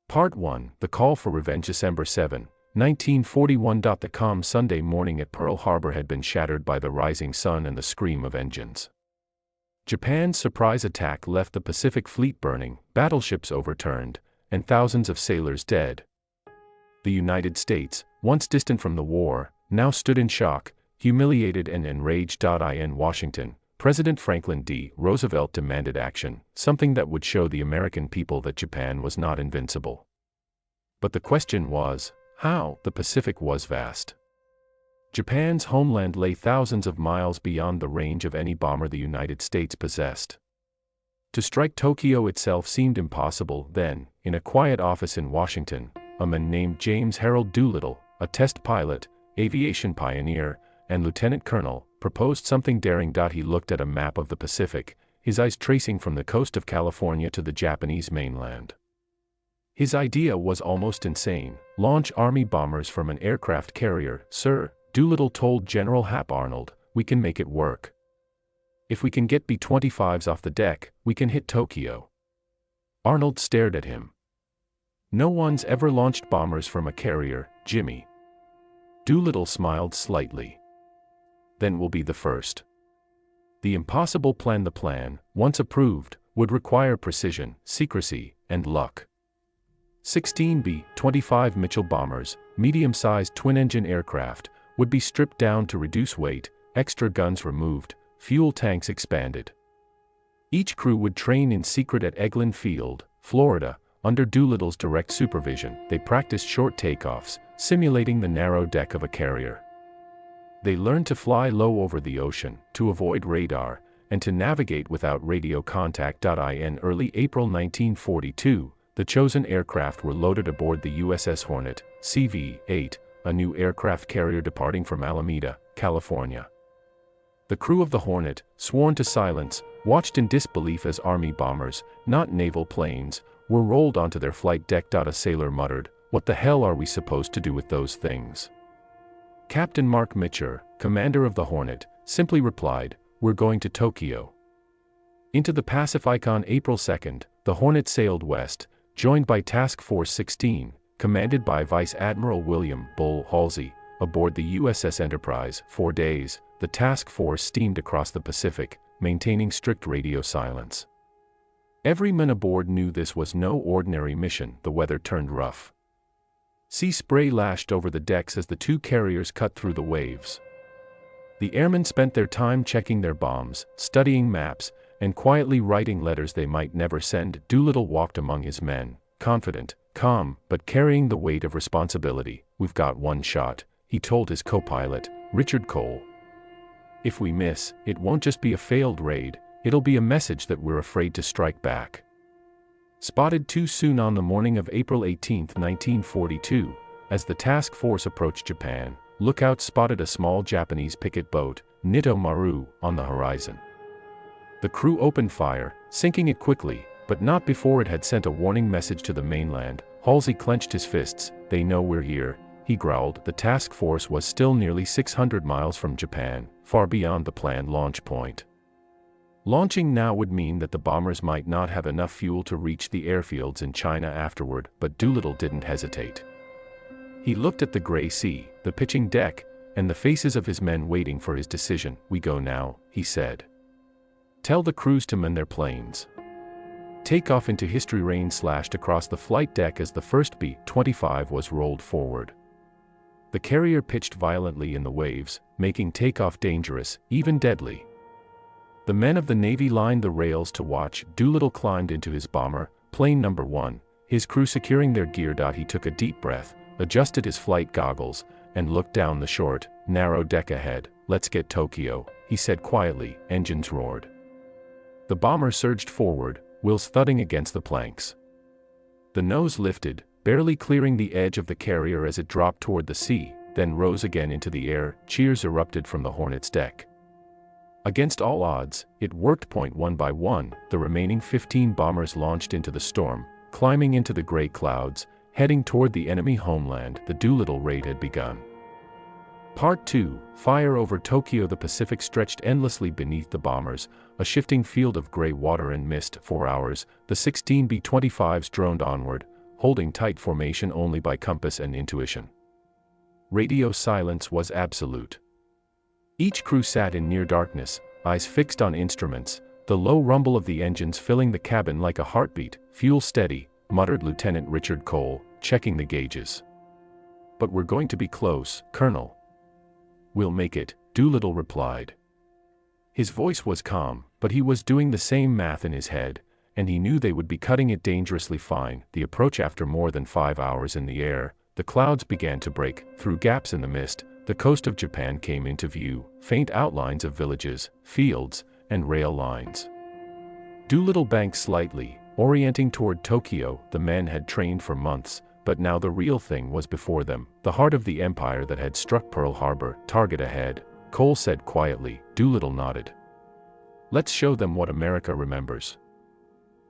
Part 1, The Call for Revenge. December 7, 1941. The calm Sunday morning at Pearl Harbor had been shattered by the rising sun and the scream of engines. Japan's surprise attack left the Pacific Fleet burning, battleships overturned, and thousands of sailors dead. The United States, once distant from the war, now stood in shock, humiliated and enraged. In Washington, President Franklin D. Roosevelt demanded action, something that would show the American people that Japan was not invincible. But the question was, how? The Pacific was vast. Japan's homeland lay thousands of miles beyond the range of any bomber the United States possessed. To strike Tokyo itself seemed impossible. Then, in a quiet office in Washington, a man named James Harold Doolittle, a test pilot, aviation pioneer, and lieutenant colonel, proposed something daring. He looked at a map of the Pacific, his eyes tracing from the coast of California to the Japanese mainland. His idea was almost insane. Launch Army bombers from an aircraft carrier. Sir, Doolittle told General Hap Arnold, we can make it work. If we can get B-25s off the deck, we can hit Tokyo. Arnold stared at him. No one's ever launched bombers from a carrier, Jimmy. Doolittle smiled slightly. Then we'll be the first. The impossible plan. The plan, once approved, would require precision, secrecy, and luck. 16 B-25 Mitchell bombers, medium-sized twin-engine aircraft, would be stripped down to reduce weight, extra guns removed, fuel tanks expanded. Each crew would train in secret at Eglin Field, Florida, under Doolittle's direct supervision. They practiced short takeoffs, simulating the narrow deck of a carrier. They learned to fly low over the ocean, to avoid radar, and to navigate without radio contact. In early April 1942, the chosen aircraft were loaded aboard the USS Hornet, CV-8, a new aircraft carrier departing from Alameda, California. The crew of the Hornet, sworn to silence, watched in disbelief as Army bombers, not naval planes, were rolled onto their flight deck. A sailor muttered, "What the hell are we supposed to do with those things?" Captain Mark Mitcher, commander of the Hornet, simply replied, "We're going to Tokyo." Into the Pacific. On April 2, the Hornet sailed west, joined by Task Force 16, commanded by Vice Admiral William Bull Halsey, aboard the USS Enterprise. 4 days, the task force steamed across the Pacific, maintaining strict radio silence. Every man aboard knew this was no ordinary mission. The weather turned rough. Sea spray lashed over the decks as the two carriers cut through the waves. The airmen spent their time checking their bombs, studying maps, and quietly writing letters they might never send. Doolittle walked among his men, confident, calm, but carrying the weight of responsibility. "We've got one shot," he told his co-pilot, Richard Cole. "If we miss, it won't just be a failed raid, it'll be a message that we're afraid to strike back." Spotted too soon. On the morning of April 18, 1942, as the task force approached Japan, lookouts spotted a small Japanese picket boat, Nito Maru, on the horizon. The crew opened fire, sinking it quickly, but not before it had sent a warning message to the mainland. Halsey clenched his fists. "They know we're here," he growled. The task force was still nearly 600 miles from Japan, far beyond the planned launch point. Launching now would mean that the bombers might not have enough fuel to reach the airfields in China afterward. But Doolittle didn't hesitate. He looked at the gray sea, the pitching deck, and the faces of his men waiting for his decision. "We go now," he said. "Tell the crews to man their planes." Takeoff into history. Rain slashed across the flight deck as the first B-25 was rolled forward. The carrier pitched violently in the waves, making takeoff dangerous, even deadly. The men of the Navy lined the rails to watch. Doolittle climbed into his bomber, plane number 1, his crew securing their gear. He took a deep breath, adjusted his flight goggles, and looked down the short, narrow deck ahead. "Let's get Tokyo," he said quietly. Engines roared. The bomber surged forward, wheels thudding against the planks. The nose lifted, barely clearing the edge of the carrier as it dropped toward the sea, then rose again into the air. Cheers erupted from the Hornet's deck. Against all odds, it worked. One by one, the remaining 15 bombers launched into the storm, climbing into the gray clouds, heading toward the enemy homeland. The Doolittle Raid had begun. Part 2, Fire over Tokyo. The Pacific stretched endlessly beneath the bombers, a shifting field of gray water and mist. 4 hours, the 16 B-25s droned onward, holding tight formation only by compass and intuition. Radio silence was absolute. Each crew sat in near darkness, eyes fixed on instruments, the low rumble of the engines filling the cabin like a heartbeat. "Fuel steady," muttered Lieutenant Richard Cole, checking the gauges. "But we're going to be close, Colonel." "We'll make it," Doolittle replied. His voice was calm, but he was doing the same math in his head, and he knew they would be cutting it dangerously fine. The approach after more than 5 hours in the air, the clouds began to break. Through gaps in the mist, the coast of Japan came into view, faint outlines of villages, fields, and rail lines. Doolittle banked slightly, orienting toward Tokyo. The men had trained for months, but now the real thing was before them, the heart of the empire that had struck Pearl Harbor. "Target ahead," Cole said quietly. Doolittle nodded. "Let's show them what America remembers."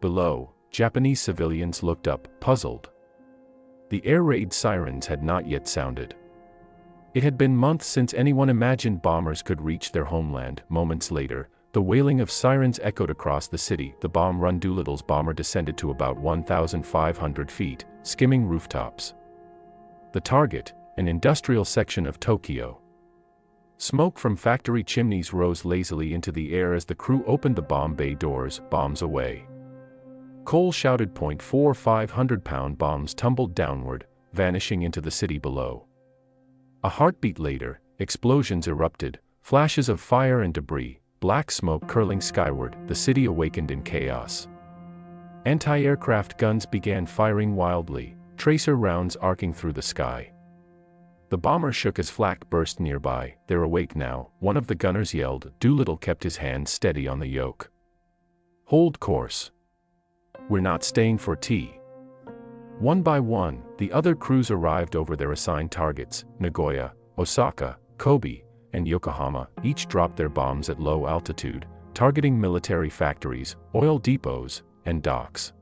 Below, Japanese civilians looked up, puzzled. The air raid sirens had not yet sounded. It had been months since anyone imagined bombers could reach their homeland. Moments later, the wailing of sirens echoed across the city. The bomb run. Doolittle's bomber descended to about 1,500 feet, skimming rooftops. The target, an industrial section of Tokyo. Smoke from factory chimneys rose lazily into the air as the crew opened the bomb bay doors. "Bombs away." Cole shouted. 500-pound bombs tumbled downward, vanishing into the city below. A heartbeat later, explosions erupted, flashes of fire and debris, black smoke curling skyward. The city awakened in chaos. Anti-aircraft guns began firing wildly, tracer rounds arcing through the sky. The bomber shook as flak burst nearby. "They're awake now," one of the gunners yelled. Doolittle kept his hands steady on the yoke. "Hold course. We're not staying for tea." One by one, the other crews arrived over their assigned targets. Nagoya, Osaka, Kobe, and Yokohama each dropped their bombs at low altitude, targeting military factories, oil depots, and docks.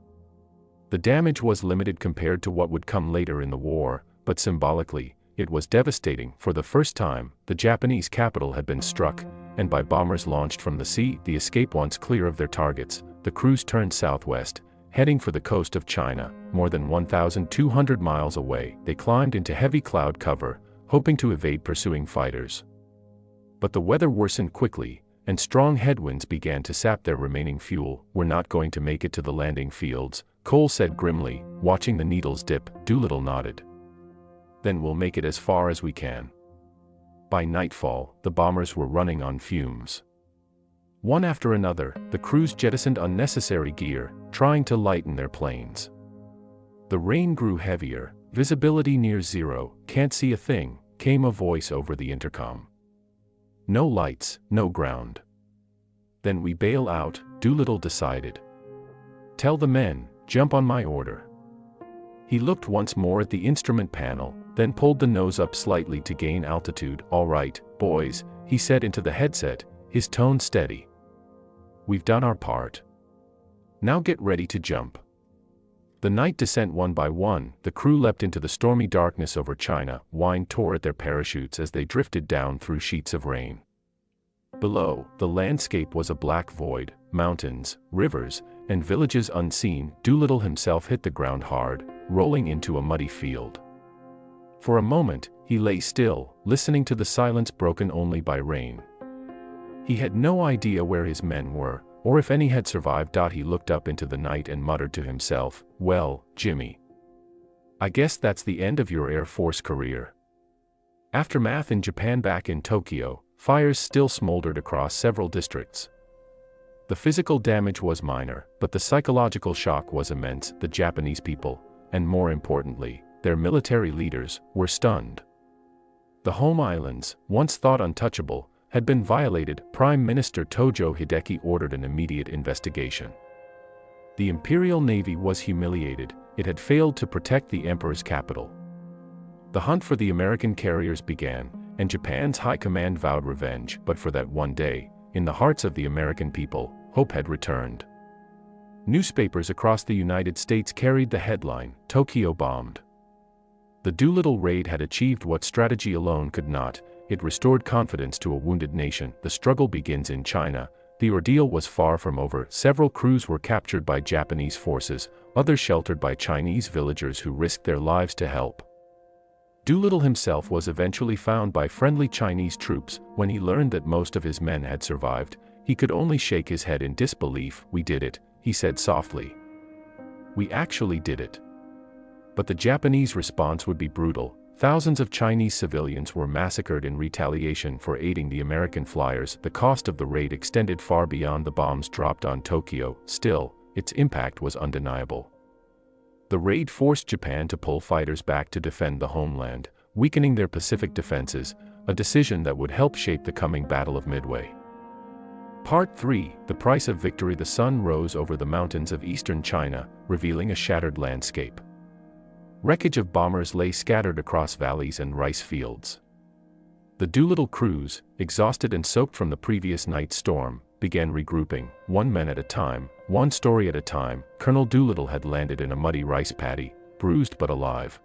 The damage was limited compared to what would come later in the war, but symbolically, it was devastating. For the first time, the Japanese capital had been struck, and by bombers launched from the sea. The escape once clear of their targets, the crews turned southwest, heading for the coast of China. More than 1,200 miles away, they climbed into heavy cloud cover, hoping to evade pursuing fighters. But the weather worsened quickly, and strong headwinds began to sap their remaining fuel. "We're not going to make it to the landing fields," Cole said grimly, watching the needles dip. Doolittle nodded. "Then we'll make it as far as we can." By nightfall, the bombers were running on fumes. One after another, the crews jettisoned unnecessary gear, trying to lighten their planes. The rain grew heavier, visibility near zero. "Can't see a thing," came a voice over the intercom. "No lights, no ground." "Then we bail out," Doolittle decided. "Tell the men, jump on my order." He looked once more at the instrument panel, then pulled the nose up slightly to gain altitude. "All right, boys," he said into the headset, his tone steady. "We've done our part. Now get ready to jump." The night descent. One by one, the crew leapt into the stormy darkness over China. Wine tore at their parachutes as they drifted down through sheets of rain. Below, the landscape was a black void, mountains, rivers, and villages unseen. Doolittle himself hit the ground hard, rolling into a muddy field. For a moment, he lay still, listening to the silence broken only by rain. He had no idea where his men were, or if any had survived. He looked up into the night and muttered to himself, "Well, Jimmy, I guess that's the end of your Air Force career." Aftermath in Japan. Back in Tokyo, fires still smoldered across several districts. The physical damage was minor, but the psychological shock was immense. The Japanese people, and more importantly, their military leaders, were stunned. The home islands, once thought untouchable, had been violated. Prime Minister Tojo Hideki ordered an immediate investigation. The Imperial Navy was humiliated. It had failed to protect the emperor's capital. The hunt for the American carriers began, and Japan's high command vowed revenge. But for that one day, in the hearts of the American people, hope had returned. Newspapers across the United States carried the headline, "Tokyo bombed." The Doolittle raid had achieved what strategy alone could not. It restored confidence to a wounded nation. The struggle begins in China, the ordeal was far from over. Several crews were captured by Japanese forces, others sheltered by Chinese villagers who risked their lives to help. Doolittle himself was eventually found by friendly Chinese troops. When he learned that most of his men had survived, he could only shake his head in disbelief. "We did it," he said softly. "We actually did it." But the Japanese response would be brutal. Thousands of Chinese civilians were massacred in retaliation for aiding the American flyers. The cost of the raid extended far beyond the bombs dropped on Tokyo. Still, its impact was undeniable. The raid forced Japan to pull fighters back to defend the homeland, weakening their Pacific defenses, a decision that would help shape the coming Battle of Midway. Part 3: The Price of Victory. The sun rose over the mountains of eastern China, revealing a shattered landscape. Wreckage of bombers lay scattered across valleys and rice fields. The Doolittle crews, exhausted and soaked from the previous night's storm, began regrouping, one man at a time, one story at a time. Colonel Doolittle had landed in a muddy rice paddy, bruised but alive.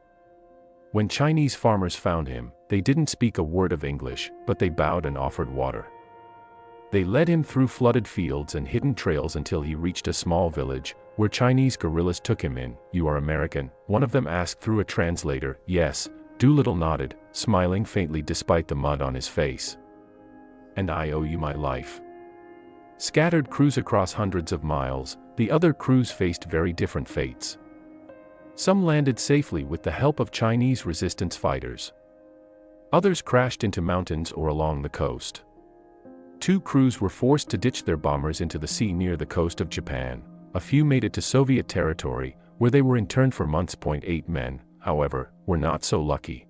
When Chinese farmers found him, they didn't speak a word of English, but they bowed and offered water. They led him through flooded fields and hidden trails until he reached a small village, where Chinese guerrillas took him in. "You are American?" one of them asked through a translator. "Yes," Doolittle nodded, smiling faintly despite the mud on his face. "And I owe you my life." Scattered crews across hundreds of miles, the other crews faced very different fates. Some landed safely with the help of Chinese resistance fighters. Others crashed into mountains or along the coast. 2 crews were forced to ditch their bombers into the sea near the coast of Japan. A few made it to Soviet territory, where they were interned for months. 8 men, however, were not so lucky.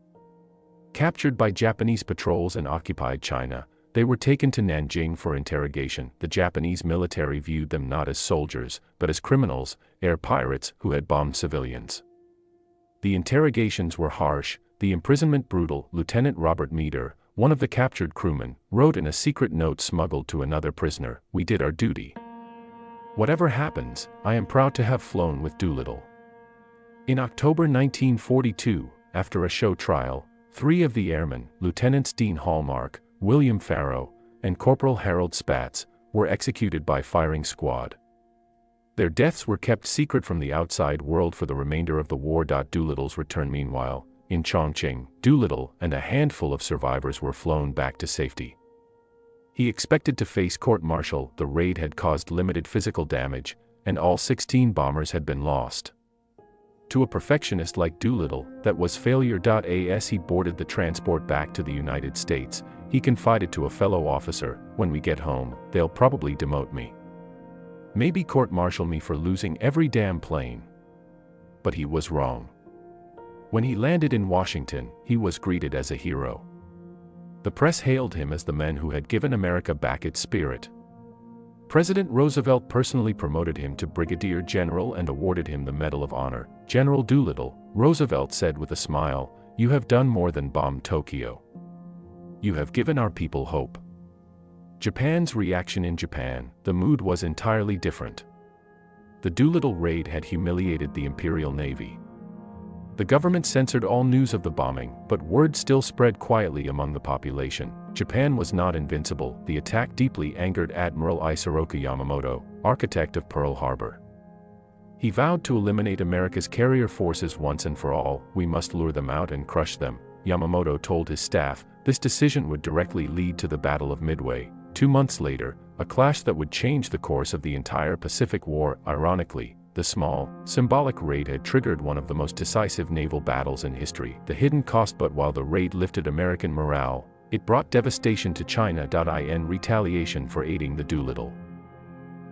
Captured by Japanese patrols in occupied China, they were taken to Nanjing for interrogation. The Japanese military viewed them not as soldiers, but as criminals, air pirates who had bombed civilians. The interrogations were harsh, the imprisonment brutal. Lieutenant Robert Meader, one of the captured crewmen, wrote in a secret note smuggled to another prisoner, "We did our duty. Whatever happens, I am proud to have flown with Doolittle." In October 1942, after a show trial, 3 of the airmen, Lieutenants Dean Hallmark, William Farrow, and Corporal Harold Spatz, were executed by firing squad. Their deaths were kept secret from the outside world for the remainder of the war. Doolittle's return. Meanwhile, in Chongqing, Doolittle and a handful of survivors were flown back to safety. He expected to face court-martial. The raid had caused limited physical damage, and all 16 bombers had been lost. To a perfectionist like Doolittle, that was failure. As he boarded the transport back to the United States, he confided to a fellow officer, "When we get home, they'll probably demote me. Maybe court-martial me for losing every damn plane." But he was wrong. When he landed in Washington, he was greeted as a hero. The press hailed him as the man who had given America back its spirit. President Roosevelt personally promoted him to brigadier general and awarded him the Medal of Honor. "General Doolittle," Roosevelt said with a smile, "you have done more than bomb Tokyo. You have given our people hope." Japan's reaction. In Japan, the mood was entirely different. The Doolittle raid had humiliated the Imperial Navy. The government censored all news of the bombing, but word still spread quietly among the population. Japan was not invincible. The attack deeply angered Admiral Isoroku Yamamoto, architect of Pearl Harbor. He vowed to eliminate America's carrier forces once and for all. "We must lure them out and crush them," Yamamoto told his staff. This decision would directly lead to the Battle of Midway. 2 months later, a clash that would change the course of the entire Pacific War. Ironically, the small, symbolic raid had triggered one of the most decisive naval battles in history. The hidden cost. But while the raid lifted American morale, it brought devastation to China. In retaliation for aiding the Doolittle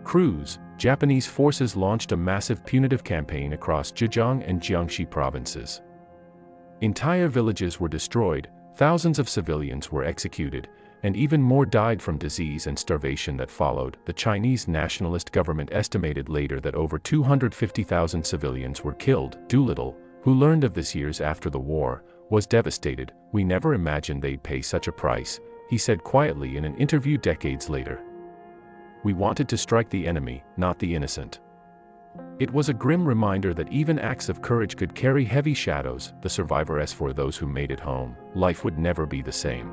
crews, Japanese forces launched a massive punitive campaign across Zhejiang and Jiangxi provinces. Entire villages were destroyed, thousands of civilians were executed, and even more died from disease and starvation that followed. The Chinese nationalist government estimated later that over 250,000 civilians were killed. Doolittle, who learned of this years after the war, was devastated. "We never imagined they'd pay such a price," he said quietly in an interview decades later. "We wanted to strike the enemy, not the innocent." It was a grim reminder that even acts of courage could carry heavy shadows. The survivor. As for those who made it home, life would never be the same.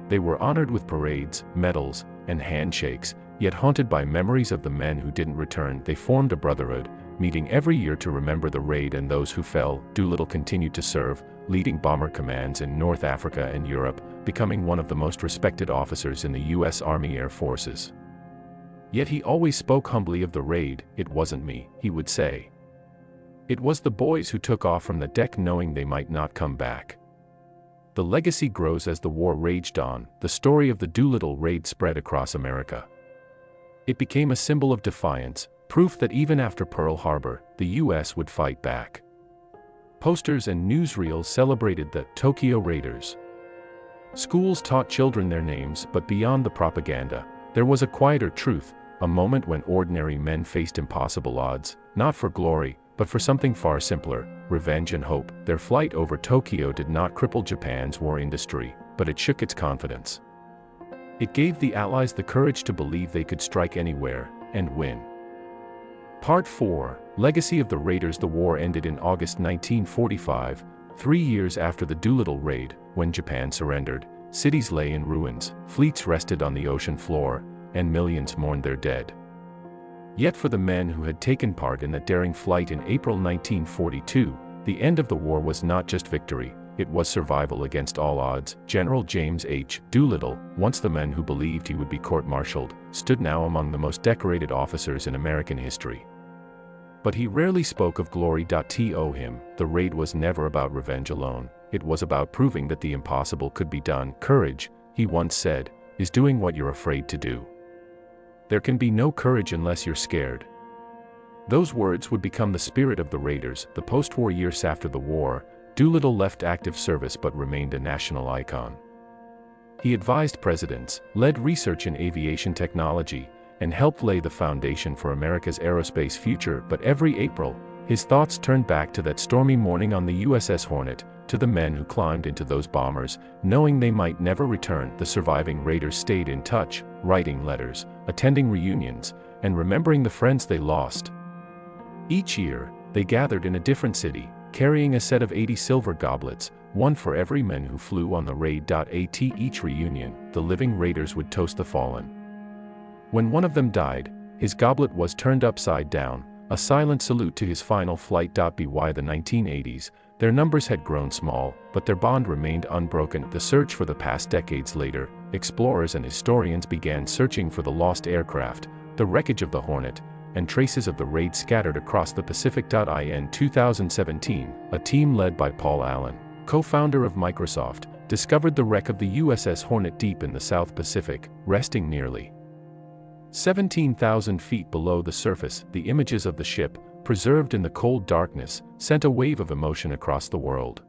They were honored with parades, medals, and handshakes, yet haunted by memories of the men who didn't return. They formed a brotherhood, meeting every year to remember the raid and those who fell. Doolittle continued to serve, leading bomber commands in North Africa and Europe, becoming one of the most respected officers in the U.S. Army Air Forces. Yet he always spoke humbly of the raid. "It wasn't me," he would say. "It was the boys who took off from the deck knowing they might not come back." The legacy grows as the war raged on. The story of the Doolittle Raid spread across America. It became a symbol of defiance, proof that even after Pearl Harbor, the U.S. would fight back. Posters and newsreels celebrated the Tokyo Raiders. Schools taught children their names, but beyond the propaganda, there was a quieter truth, a moment when ordinary men faced impossible odds, not for glory, but for something far simpler, revenge and hope. Their flight over Tokyo did not cripple Japan's war industry, but it shook its confidence. It gave the Allies the courage to believe they could strike anywhere, and win. Part 4, Legacy of the Raiders. The war ended in August 1945, 3 years after the Doolittle Raid. When Japan surrendered, cities lay in ruins, fleets rested on the ocean floor, and millions mourned their dead. Yet for the men who had taken part in that daring flight in April 1942, the end of the war was not just victory, it was survival against all odds. General James H. Doolittle, once the man who believed he would be court-martialed, stood now among the most decorated officers in American history. But he rarely spoke of glory. To him, the raid was never about revenge alone, it was about proving that the impossible could be done. "Courage," he once said, "is doing what you're afraid to do. There can be no courage unless you're scared." Those words would become the spirit of the Raiders. The post-war years after the war, Doolittle left active service but remained a national icon. He advised presidents, led research in aviation technology, and helped lay the foundation for America's aerospace future. But every April, his thoughts turned back to that stormy morning on the USS Hornet, to the men who climbed into those bombers, knowing they might never return. The surviving Raiders stayed in touch, writing letters, attending reunions, and remembering the friends they lost. Each year, they gathered in a different city, carrying a set of 80 silver goblets, one for every man who flew on the raid. At each reunion, the living Raiders would toast the fallen. When one of them died, his goblet was turned upside down, a silent salute to his final flight. By the 1980s, their numbers had grown small, but their bond remained unbroken. The search for the past decades later, explorers and historians began searching for the lost aircraft, the wreckage of the Hornet, and traces of the raid scattered across the Pacific. In 2017, a team led by Paul Allen, co-founder of Microsoft, discovered the wreck of the USS Hornet deep in the South Pacific, resting nearly 17,000 feet below the surface. The images of the ship, preserved in the cold darkness, sent a wave of emotion across the world.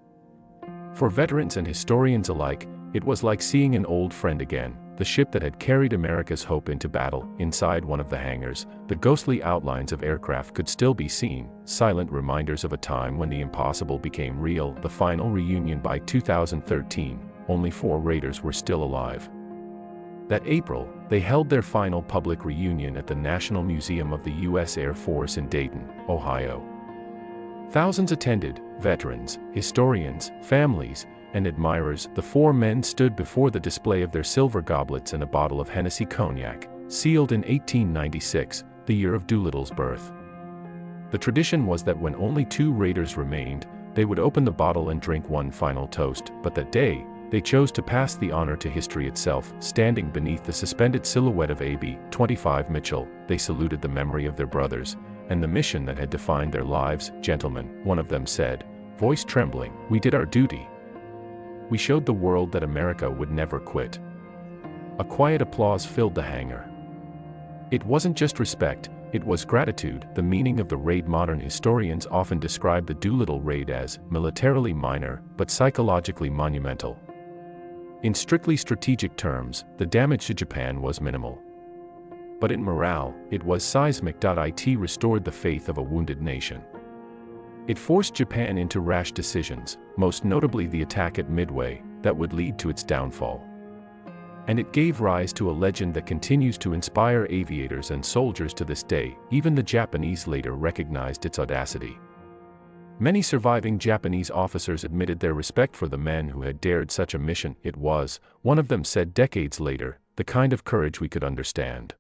For veterans and historians alike, it was like seeing an old friend again. The ship that had carried America's hope into battle. Inside one of the hangars, the ghostly outlines of aircraft could still be seen, silent reminders of a time when the impossible became real. The final reunion. By 2013, only 4 Raiders were still alive. That April, they held their final public reunion at the National Museum of the U.S. Air Force in Dayton, Ohio. Thousands attended, veterans, historians, families, and admirers. The 4 men stood before the display of their silver goblets and a bottle of Hennessy cognac, sealed in 1896, the year of Doolittle's birth. The tradition was that when only 2 Raiders remained, they would open the bottle and drink one final toast. But that day, they chose to pass the honor to history itself. Standing beneath the suspended silhouette of AB 25 Mitchell, they saluted the memory of their brothers, and the mission that had defined their lives. "Gentlemen," one of them said, voice trembling, "we did our duty. We showed the world that America would never quit." A quiet applause filled the hangar. It wasn't just respect, it was gratitude. The meaning of the raid. Modern historians often describe the Doolittle Raid as militarily minor, but psychologically monumental. In strictly strategic terms, the damage to Japan was minimal. But in morale, it was seismic. It restored the faith of a wounded nation. It forced Japan into rash decisions, most notably the attack at Midway, that would lead to its downfall. And it gave rise to a legend that continues to inspire aviators and soldiers to this day. Even the Japanese later recognized its audacity. Many surviving Japanese officers admitted their respect for the men who had dared such a mission. "It was," one of them said decades later, the kind of courage we could understand.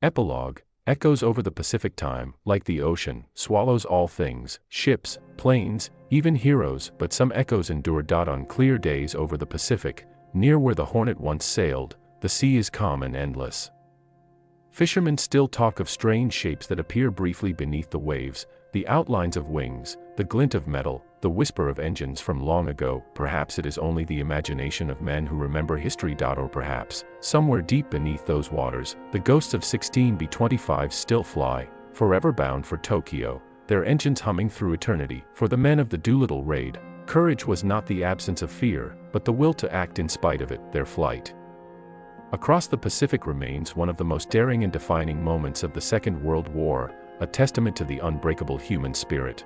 Epilogue. Echoes over the Pacific. Time, like the ocean, swallows all things, ships, planes, even heroes, but some echoes endure. On clear days over the Pacific, near where the Hornet once sailed, the sea is calm and endless. Fishermen still talk of strange shapes that appear briefly beneath the waves, the outlines of wings, the glint of metal, the whisper of engines from long ago. Perhaps it is only the imagination of men who remember history. Or perhaps, somewhere deep beneath those waters, the ghosts of 16B-25s still fly, forever bound for Tokyo, their engines humming through eternity. For the men of the Doolittle Raid, courage was not the absence of fear, but the will to act in spite of it. Their flight across the Pacific remains one of the most daring and defining moments of the Second World War, a testament to the unbreakable human spirit.